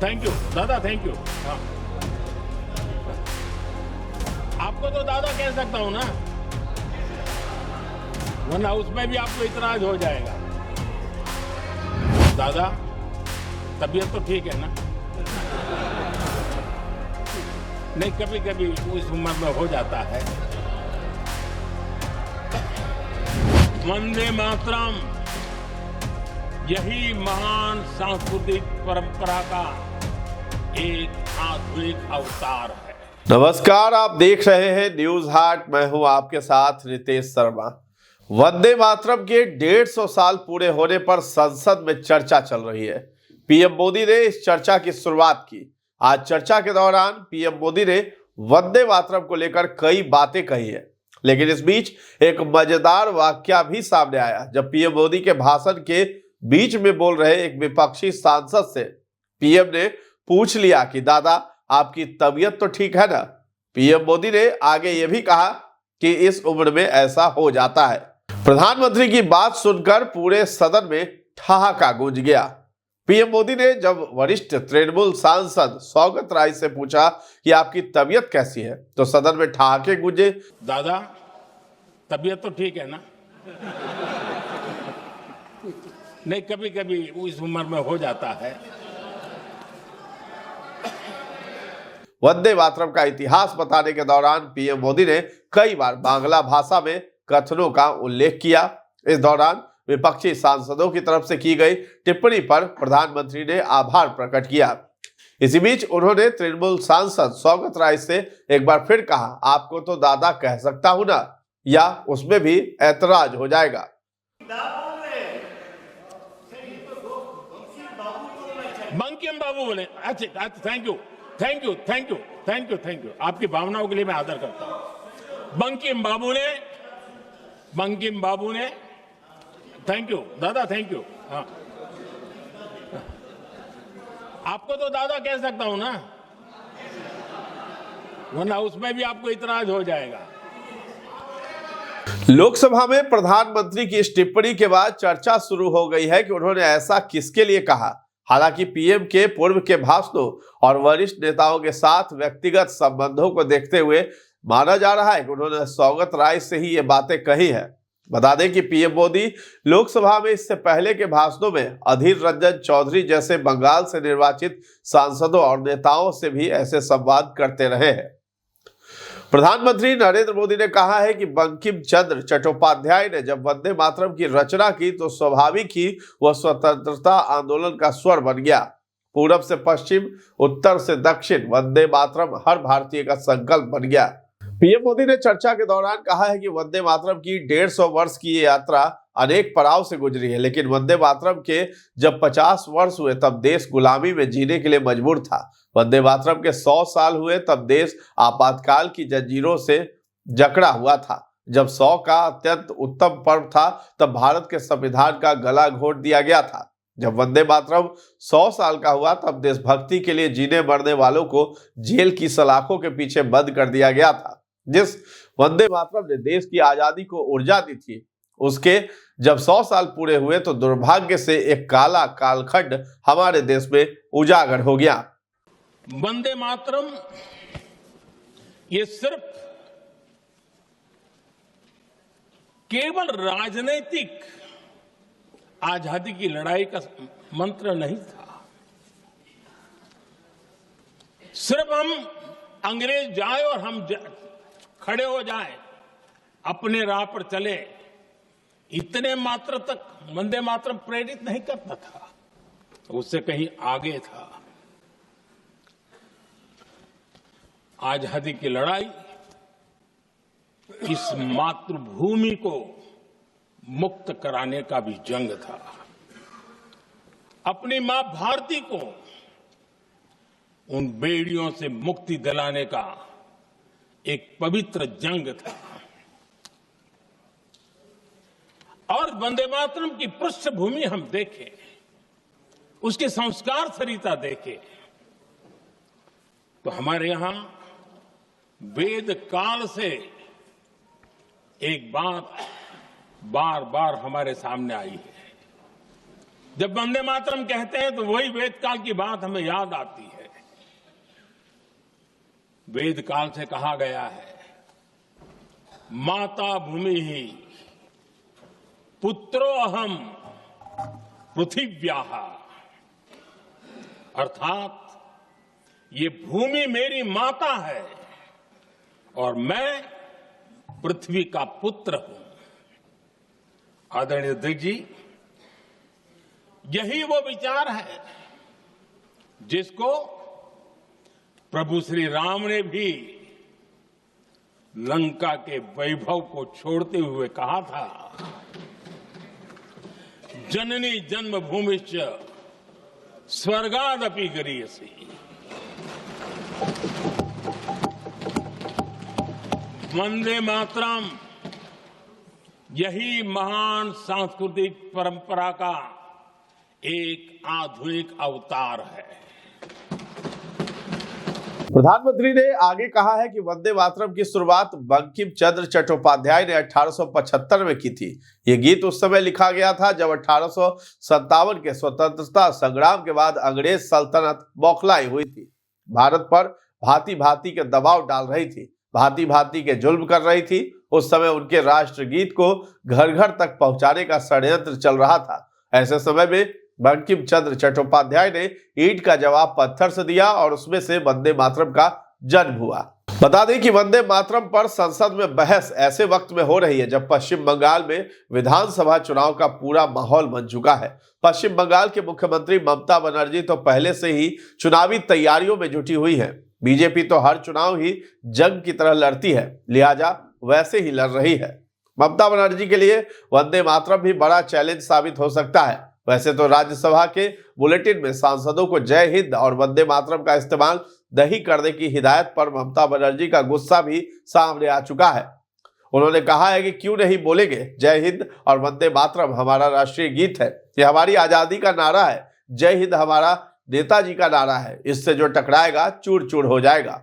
Thank you दादा, thank you. हाँ, आपको तो दादा कह सकता हूं ना, वरना उसमें भी आपको इतराज हो जाएगा। दादा, तबीयत तो ठीक है ना? नहीं, कभी कभी उस उम्र में हो जाता है। वंदे मातरम, यही महान सांस्कृतिक परंपरा का एक आधुनिक अवतार है। नमस्कार, आप देख रहे हैं न्यूज हाट। मैं हूं आपके साथ रितेश शर्मा। वंदे मातरम के 150 साल पूरे होने पर संसद में चर्चा चल रही है। पीएम मोदी ने इस चर्चा की शुरुआत की। आज चर्चा के दौरान पीएम मोदी ने वंदे मातरम को लेकर कई बातें कही है, लेकिन इस बीच एक मजेदार वाकया भी सामने आया। जब पीएम मोदी के भाषण के बीच में बोल रहे एक विपक्षी सांसद से पीएम ने पूछ लिया कि दादा, आपकी तबीयत तो ठीक है ना? पीएम मोदी ने आगे यह भी कहा कि इस उम्र में ऐसा हो जाता है। प्रधानमंत्री की बात सुनकर पूरे सदन में ठहाका गूंज गया। पीएम मोदी ने जब वरिष्ठ तृणमूल सांसद सौगत राय से पूछा कि आपकी तबीयत कैसी है, तो सदन में ठहाके गूंजे। दादा, तबीयत तो ठीक है ना? नहीं, कभी कभी उस उम्र में हो जाता है। वंदे मातरम का इतिहास बताने के दौरान पीएम मोदी ने कई बार बांग्ला भाषा में कथनों का उल्लेख किया। इस दौरान विपक्षी सांसदों की तरफ से की गई टिप्पणी पर प्रधानमंत्री ने आभार प्रकट किया। इसी बीच उन्होंने तृणमूल सांसद सौगत राय से एक बार फिर कहा, आपको तो दादा कह सकता हूं ना, या उसमें भी ऐतराज हो जाएगा। बंकिम बाबू बोले। अच्छा, thank you, thank you, thank you, thank you, thank you. आपकी भावनाओं के लिए मैं आदर करता हूं। बंकिम बाबू ने थैंक यू दादा, थैंक यू। हाँ, आपको तो दादा कह सकता हूं ना, वरना उसमें भी आपको इतराज हो जाएगा। लोकसभा में प्रधानमंत्री की इस टिप्पणी के बाद चर्चा शुरू हो गई है कि उन्होंने ऐसा किसके लिए कहा। हालांकि पीएम के पूर्व के भाषणों और वरिष्ठ नेताओं के साथ व्यक्तिगत संबंधों को देखते हुए माना जा रहा है कि उन्होंने सौगत राय से ही ये बातें कही है। बता दें कि पीएम मोदी लोकसभा में इससे पहले के भाषणों में अधीर रंजन चौधरी जैसे बंगाल से निर्वाचित सांसदों और नेताओं से भी ऐसे संवाद करते रहे हैं। प्रधानमंत्री नरेंद्र मोदी ने कहा है कि बंकिम चंद्र चट्टोपाध्याय ने जब वंदे मातरम की रचना की तो स्वाभाविक ही वह स्वतंत्रता आंदोलन का स्वर बन गया। पूरब से पश्चिम, उत्तर से दक्षिण, वंदे मातरम हर भारतीय का संकल्प बन गया। पीएम मोदी ने चर्चा के दौरान कहा है कि वंदे मातरम की 150 वर्ष की ये यात्रा अनेक पड़ाव से गुजरी है, लेकिन वंदे मातरम के जब 50 वर्ष हुए तब देश गुलामी में जीने के लिए मजबूर था। वंदे मातरम के 100 साल हुए तब देश आपातकाल की जंजीरों से जकड़ा हुआ था। जब 100 का अत्यंत उत्तम पर्व था तब भारत के संविधान का गला घोट दिया गया था। जब वंदे मातरम 100 साल का हुआ तब देशभक्ति के लिए जीने मरने वालों को जेल की सलाखों के पीछे बंद कर दिया गया था। जिस वंदे मातरम ने देश की आजादी को ऊर्जा दी थी, उसके जब 100 साल पूरे हुए तो दुर्भाग्य से एक काला कालखंड हमारे देश में उजागर हो गया। वंदे मातरम ये सिर्फ केवल राजनीतिक आजादी की लड़ाई का मंत्र नहीं था। सिर्फ हम अंग्रेज जाए और हम खड़े हो जाए, अपने राह पर चले, इतने मात्र तक वंदे मातरम प्रेरित नहीं करता था, उससे कहीं आगे था। आजादी की लड़ाई इस मातृभूमि को मुक्त कराने का भी जंग था। अपनी मां भारती को उन बेड़ियों से मुक्ति दिलाने का एक पवित्र जंग था। और वंदे मातरम की पृष्ठभूमि हम देखें, उसके संस्कार सरिता देखें, तो हमारे यहां वेद काल से एक बात बार बार हमारे सामने आई है। जब वंदे मातरम कहते हैं तो वही वेदकाल की बात हमें याद आती है। वेदकाल से कहा गया है, माता भूमि ही पुत्रो अहम पृथिव्याः, अर्थात ये भूमि मेरी माता है और मैं पृथ्वी का पुत्र हूं। आदरणीय अध्यक्ष जी, यही वो विचार है जिसको प्रभु श्री राम ने भी लंका के वैभव को छोड़ते हुए कहा था, जननी जन्मभूमिश्च स्वर्गादपि गरीयसी। वंदे मातरम यही महान सांस्कृतिक परंपरा का एक आधुनिक अवतार है। प्रधानमंत्री ने आगे कहा है कि वंदे मातरम की शुरुआत बंकिम चंद्र चट्टोपाध्याय ने 1875 में की थी। यह गीत उस समय लिखा गया था जब 1857 के स्वतंत्रता संग्राम के बाद अंग्रेज सल्तनत बौखलाई हुई थी, भारत पर भांति भांति के दबाव डाल रही थी, भांति भांति के जुल्म कर रही थी। उस समय उनके राष्ट्रगीत को घर घर तक पहुंचाने का षड्यंत्र चल रहा था। ऐसे समय में बंकिम चंद्र चट्टोपाध्याय ने ईंट का जवाब पत्थर से दिया और उसमें से वंदे मातरम का जन्म हुआ। बता दें कि वंदे मातरम पर संसद में बहस ऐसे वक्त में हो रही है जब पश्चिम बंगाल में विधानसभा चुनाव का पूरा माहौल बन चुका है। पश्चिम बंगाल के मुख्यमंत्री ममता बनर्जी तो पहले से ही चुनावी तैयारियों में जुटी हुई है। बीजेपी तो हर चुनाव ही जंग की तरह लड़ती है, लिहाजा वैसे ही लड़ रही है। ममता बनर्जी के लिए वंदे मातरम भी बड़ा चैलेंज साबित हो सकता है। वैसे तो राज्यसभा के बुलेटिन में सांसदों को जय हिंद और वंदे मातरम का इस्तेमाल नहीं करने की हिदायत पर ममता बनर्जी का गुस्सा भी सामने आ चुका है। उन्होंने कहा है कि क्यों नहीं बोलेंगे, जय हिंद और वंदे मातरम हमारा राष्ट्रीय गीत है, यह हमारी आजादी का नारा है, जय हिंद हमारा नेताजी का नारा है, इससे जो टकराएगा चूर चूर हो जाएगा।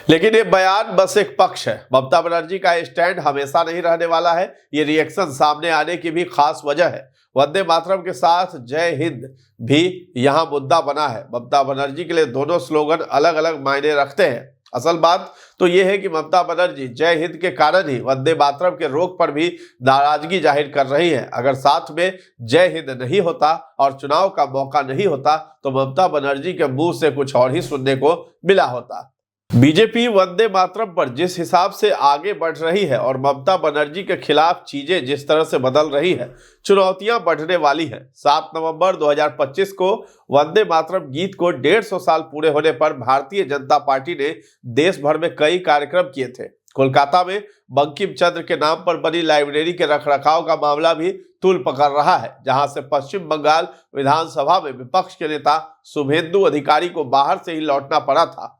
लेकिन ये बयान बस एक पक्ष है। ममता बनर्जी का स्टैंड हमेशा नहीं रहने वाला है। ये रिएक्शन सामने आने की भी खास वजह है। वंदे मातरम के साथ जय हिंद भी यहां मुद्दा बना है। ममता बनर्जी के लिए दोनों स्लोगन अलग अलग मायने रखते हैं। असल बात तो यह है कि ममता बनर्जी जय हिंद के कारण ही वंदे मातरम के रोक पर भी नाराजगी जाहिर कर रही है। अगर साथ में जय हिंद नहीं होता और चुनाव का मौका नहीं होता तो ममता बनर्जी के मुंह से कुछ और ही सुनने को मिला होता। बीजेपी वंदे मातरम पर जिस हिसाब से आगे बढ़ रही है और ममता बनर्जी के खिलाफ चीजें जिस तरह से बदल रही है, चुनौतियां बढ़ने वाली हैं। 7 नवंबर 2025 को वंदे मातरम गीत को 150 साल पूरे होने पर भारतीय जनता पार्टी ने देश भर में कई कार्यक्रम किए थे। कोलकाता में बंकिम चंद्र के नाम पर बनी लाइब्रेरी के रखरखाव का मामला भी तूल पकड़ रहा है, जहां से पश्चिम बंगाल विधानसभा में विपक्ष के नेता शुभेंदु अधिकारी को बाहर से ही लौटना पड़ा था।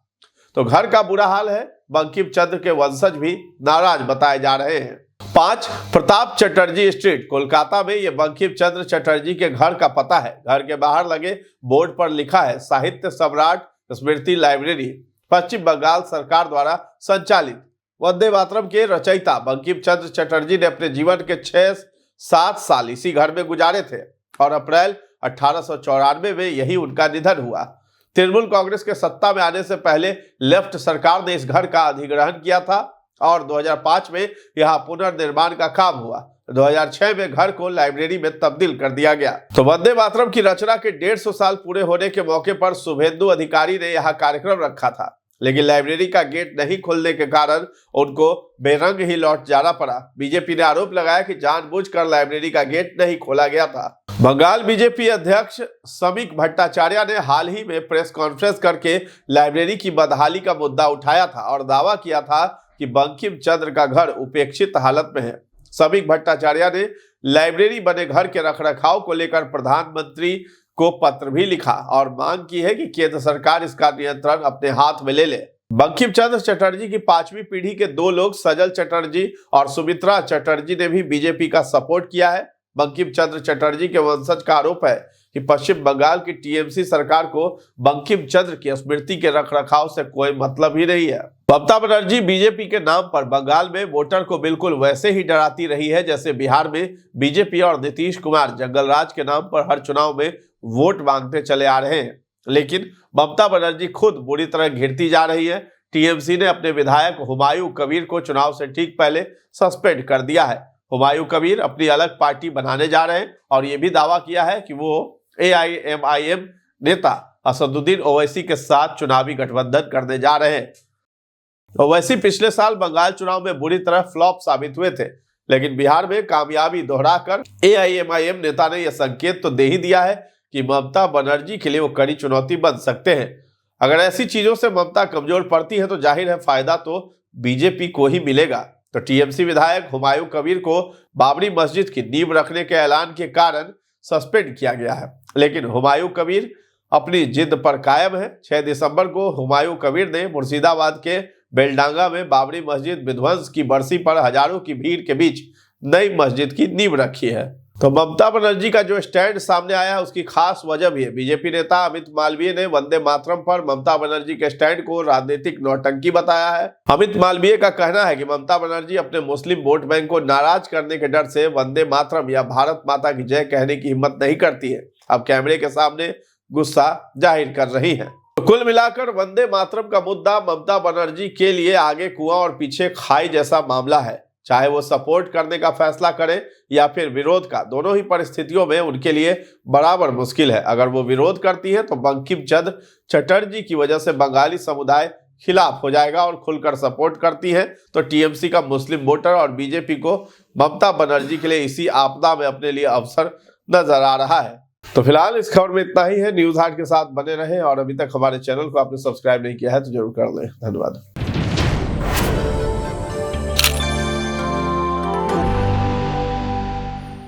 तो घर का बुरा हाल है, बंकिम चंद्र के वंशज भी नाराज बताए जा रहे हैं। 5 प्रताप चटर्जी स्ट्रीट कोलकाता में ये बंकिम चंद्र चटर्जी के घर का पता है। घर के बाहर लगे बोर्ड पर लिखा है, साहित्य सम्राट स्मृति लाइब्रेरी, पश्चिम बंगाल सरकार द्वारा संचालित। वंदे मातरम के रचयिता बंकिम चंद्र चटर्जी ने अपने जीवन के 6-7 साल इसी घर में गुजारे थे और अप्रैल 1894 में यही उनका निधन हुआ। तृणमूल कांग्रेस के सत्ता में आने से पहले लेफ्ट सरकार ने इस घर का अधिग्रहण किया था और 2005 में यहां पुनर्निर्माण का काम हुआ। 2006 में घर को लाइब्रेरी में तब्दील कर दिया गया। तो वंदे मातरम की रचना के 150 साल पूरे होने के मौके पर शुभेंदु अधिकारी ने यहां कार्यक्रम रखा था, लेकिन लाइब्रेरी का गेट नहीं खोलने के कारण उनको बेरंग ही लौट जाना पड़ा। बीजेपी ने आरोप लगाया कि जानबूझकर लाइब्रेरी का गेट नहीं खोला गया था। बंगाल बीजेपी अध्यक्ष समीक भट्टाचार्य ने हाल ही में प्रेस कॉन्फ्रेंस करके लाइब्रेरी की बदहाली का मुद्दा उठाया था और दावा किया था कि बंकिम चंद्र का घर उपेक्षित हालत में है। समीक भट्टाचार्य ने लाइब्रेरी बने घर के रखरखाव को लेकर प्रधानमंत्री को पत्र भी लिखा और मांग की है कि केंद्र सरकार इसका नियंत्रण अपने हाथ में ले ले। बंकिम चंद्र चटर्जी की 5वीं पीढ़ी के 2 लोग सजल चटर्जी और सुमित्रा चटर्जी ने भी बीजेपी का सपोर्ट किया है। बंकिम चंद्र चटर्जी के वंशज का आरोप है कि पश्चिम बंगाल की टीएमसी सरकार को बंकिम चंद्र की स्मृति के रखरखाव से कोई मतलब ही नहीं है। ममता बनर्जी बीजेपी के नाम पर बंगाल में वोटर को बिल्कुल वैसे ही डराती रही है जैसे बिहार में बीजेपी और नीतीश कुमार जंगलराज के नाम पर हर चुनाव में वोट मांगते चले आ रहे हैं। लेकिन ममता बनर्जी खुद बुरी तरह घिरती जा रही है। टीएमसी ने अपने विधायक हुमायूं कबीर को चुनाव से ठीक पहले सस्पेंड कर दिया है। हुमायूं कबीर अपनी अलग पार्टी बनाने जा रहे हैं और ये भी दावा किया है कि वो AIMIM नेता असदुद्दीन ओवैसी के साथ चुनावी गठबंधन करने जा रहे हैं। ओवैसी पिछले साल बंगाल चुनाव में बुरी तरह फ्लॉप साबित हुए थे, लेकिन बिहार में कामयाबी दोहराकर AIMIM नेता ने यह संकेत तो दे ही दिया है कि ममता बनर्जी के लिए वो कड़ी चुनौती बन सकते हैं। अगर ऐसी चीजों से ममता कमजोर पड़ती है तो जाहिर है फायदा तो बीजेपी को ही मिलेगा। तो टीएमसी विधायक हुमायूं कबीर को बाबरी मस्जिद की नींव रखने के ऐलान के कारण सस्पेंड किया गया है, लेकिन हुमायूं कबीर अपनी जिद पर कायम है। 6 दिसंबर को हुमायूं कबीर ने मुर्शिदाबाद के बेलडांगा में बाबरी मस्जिद विध्वंस की बरसी पर हजारों की भीड़ के बीच नई मस्जिद की नींव रखी है। तो ममता बनर्जी का जो स्टैंड सामने आया है उसकी खास वजह भी है। बीजेपी नेता अमित मालवीय ने वंदे मातरम पर ममता बनर्जी के स्टैंड को राजनीतिक नौटंकी बताया है। अमित मालवीय का कहना है कि ममता बनर्जी अपने मुस्लिम वोट बैंक को नाराज करने के डर से वंदे मातरम या भारत माता की जय कहने की हिम्मत नहीं करती है, अब कैमरे के सामने गुस्सा जाहिर कर रही है। तो कुल मिलाकर वंदे मातरम का मुद्दा ममता बनर्जी के लिए आगे कुआं और पीछे खाई जैसा मामला है। चाहे वो सपोर्ट करने का फैसला करे या फिर विरोध का, दोनों ही परिस्थितियों में उनके लिए बराबर मुश्किल है। अगर वो विरोध करती है तो बंकिम चंद्र चटर्जी की वजह से बंगाली समुदाय खिलाफ हो जाएगा और खुलकर सपोर्ट करती है तो टीएमसी का मुस्लिम वोटर और बीजेपी को ममता बनर्जी के लिए इसी आपदा में अपने लिए अवसर नजर आ रहा है। तो फिलहाल इस खबर में इतना ही है। न्यूज हाट के साथ बने रहें और अभी तक हमारे चैनल को आपने सब्सक्राइब नहीं किया है तो जरूर कर लें। धन्यवाद।